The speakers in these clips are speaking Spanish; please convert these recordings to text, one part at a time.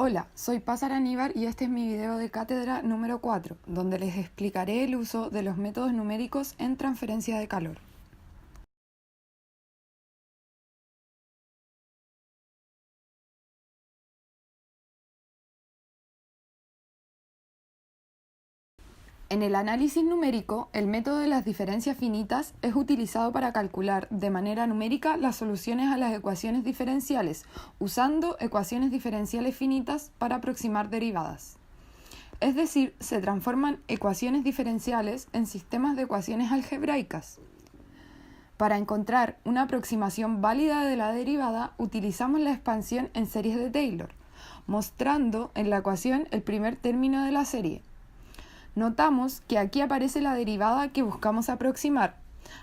Hola, soy Paz Araníbar y este es mi video de cátedra número 4, donde les explicaré el uso de los métodos numéricos en transferencia de calor. En el análisis numérico, el método de las diferencias finitas es utilizado para calcular de manera numérica las soluciones a las ecuaciones diferenciales, usando ecuaciones diferenciales finitas para aproximar derivadas. Es decir, se transforman ecuaciones diferenciales en sistemas de ecuaciones algebraicas. Para encontrar una aproximación válida de la derivada, utilizamos la expansión en series de Taylor, mostrando en la ecuación el primer término de la serie. Notamos que aquí aparece la derivada que buscamos aproximar.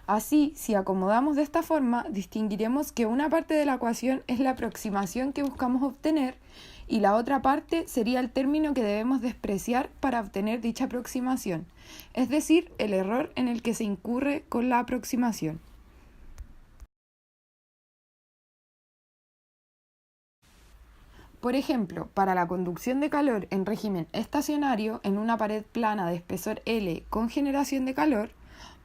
Así, si acomodamos de esta forma, distinguiremos que una parte de la ecuación es la aproximación que buscamos obtener y la otra parte sería el término que debemos despreciar para obtener dicha aproximación, es decir, el error en el que se incurre con la aproximación. Por ejemplo, para la conducción de calor en régimen estacionario en una pared plana de espesor L con generación de calor,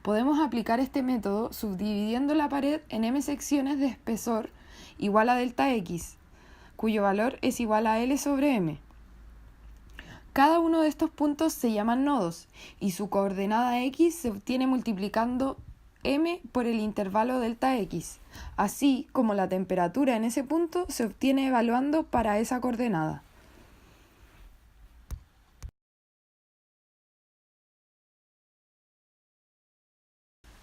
podemos aplicar este método subdividiendo la pared en m secciones de espesor igual a delta X, cuyo valor es igual a L sobre m. Cada uno de estos puntos se llaman nodos y su coordenada X se obtiene multiplicando m por el intervalo delta X, así como la temperatura en ese punto se obtiene evaluando para esa coordenada.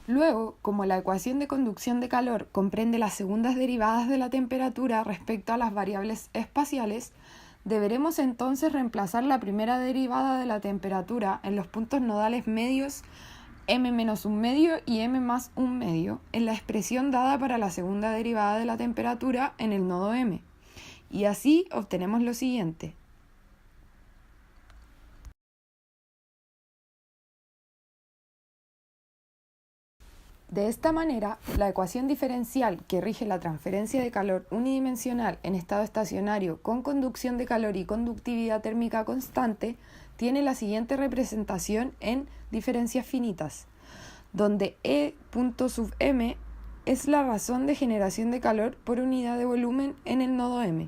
Luego, como la ecuación de conducción de calor comprende las segundas derivadas de la temperatura respecto a las variables espaciales, deberemos entonces reemplazar la primera derivada de la temperatura en los puntos nodales medios m menos un medio y m más un medio en la expresión dada para la segunda derivada de la temperatura en el nodo m. Y así obtenemos lo siguiente. De esta manera, la ecuación diferencial que rige la transferencia de calor unidimensional en estado estacionario con conducción de calor y conductividad térmica constante tiene la siguiente representación en diferencias finitas, donde E.m es la razón de generación de calor por unidad de volumen en el nodo m.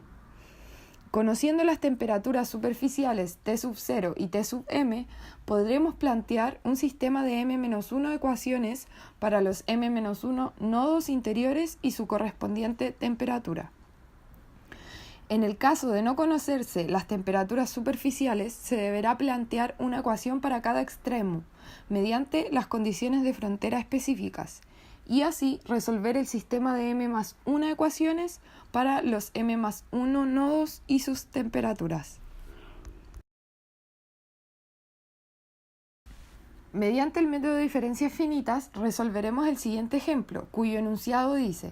Conociendo las temperaturas superficiales T sub 0 y T sub m, podremos plantear un sistema de m-1 ecuaciones para los m-1 nodos interiores y su correspondiente temperatura. En el caso de no conocerse las temperaturas superficiales, se deberá plantear una ecuación para cada extremo, mediante las condiciones de frontera específicas, y así resolver el sistema de m más 1 ecuaciones para los m más 1 nodos y sus temperaturas. Mediante el método de diferencias finitas, resolveremos el siguiente ejemplo, cuyo enunciado dice: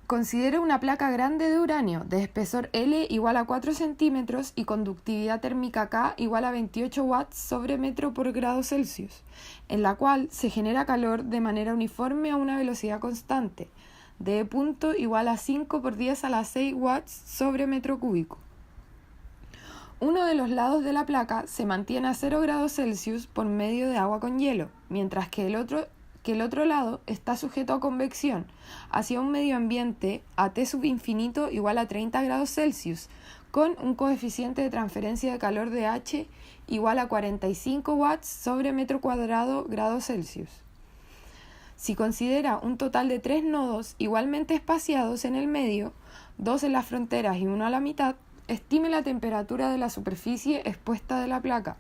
considere una placa grande de uranio de espesor L igual a 4 centímetros y conductividad térmica K igual a 28 watts sobre metro por grado Celsius, en la cual se genera calor de manera uniforme a una velocidad constante, de E punto igual a 5 por 10 a la 6 watts sobre metro cúbico. Uno de los lados de la placa se mantiene a 0 grados Celsius por medio de agua con hielo, mientras que el otro lado está sujeto a convección hacia un medio ambiente a T sub infinito igual a 30 grados Celsius, con un coeficiente de transferencia de calor de H igual a 45 watts sobre metro cuadrado grado Celsius. Si considera un total de 3 nodos igualmente espaciados en el medio, 2 en las fronteras y 1 a la mitad, estime la temperatura de la superficie expuesta de la placa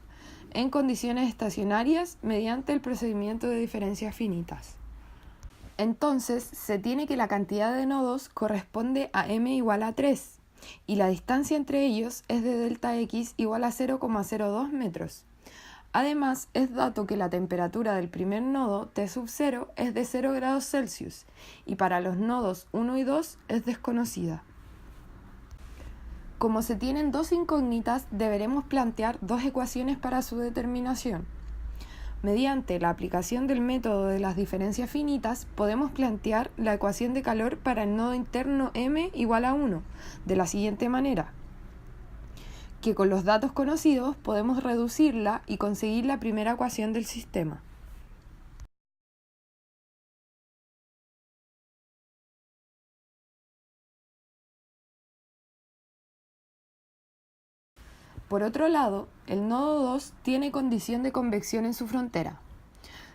en condiciones estacionarias mediante el procedimiento de diferencias finitas. Entonces, se tiene que la cantidad de nodos corresponde a m igual a 3 y la distancia entre ellos es de delta x igual a 0,02 metros. Además, es dato que la temperatura del primer nodo, T sub 0, es de 0 grados Celsius y para los nodos 1 y 2 es desconocida. Como se tienen dos incógnitas, deberemos plantear dos ecuaciones para su determinación. Mediante la aplicación del método de las diferencias finitas, podemos plantear la ecuación de calor para el nodo interno m igual a 1, de la siguiente manera. que con los datos conocidos podemos reducirla y conseguir la primera ecuación del sistema. Por otro lado, el nodo 2 tiene condición de convección en su frontera.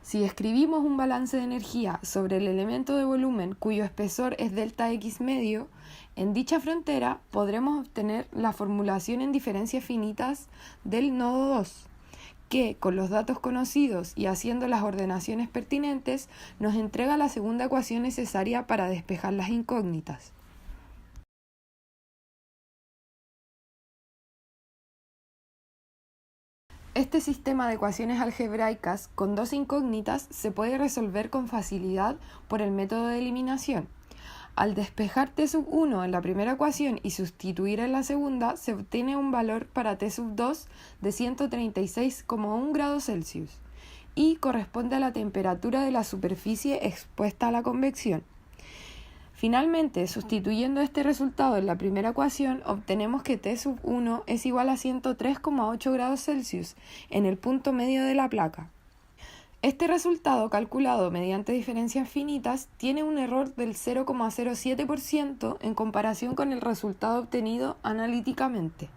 Si escribimos un balance de energía sobre el elemento de volumen cuyo espesor es delta X medio, en dicha frontera podremos obtener la formulación en diferencias finitas del nodo 2, que con los datos conocidos y haciendo las ordenaciones pertinentes nos entrega la segunda ecuación necesaria para despejar las incógnitas. Este sistema de ecuaciones algebraicas con dos incógnitas se puede resolver con facilidad por el método de eliminación. Al despejar t sub 1 en la primera ecuación y sustituir en la segunda, se obtiene un valor para t sub 2 de 136,1 grados Celsius y corresponde a la temperatura de la superficie expuesta a la convección. Finalmente, sustituyendo este resultado en la primera ecuación, obtenemos que T sub 1 es igual a 103,8 grados Celsius en el punto medio de la placa. Este resultado, calculado mediante diferencias finitas, tiene un error del 0,07% en comparación con el resultado obtenido analíticamente.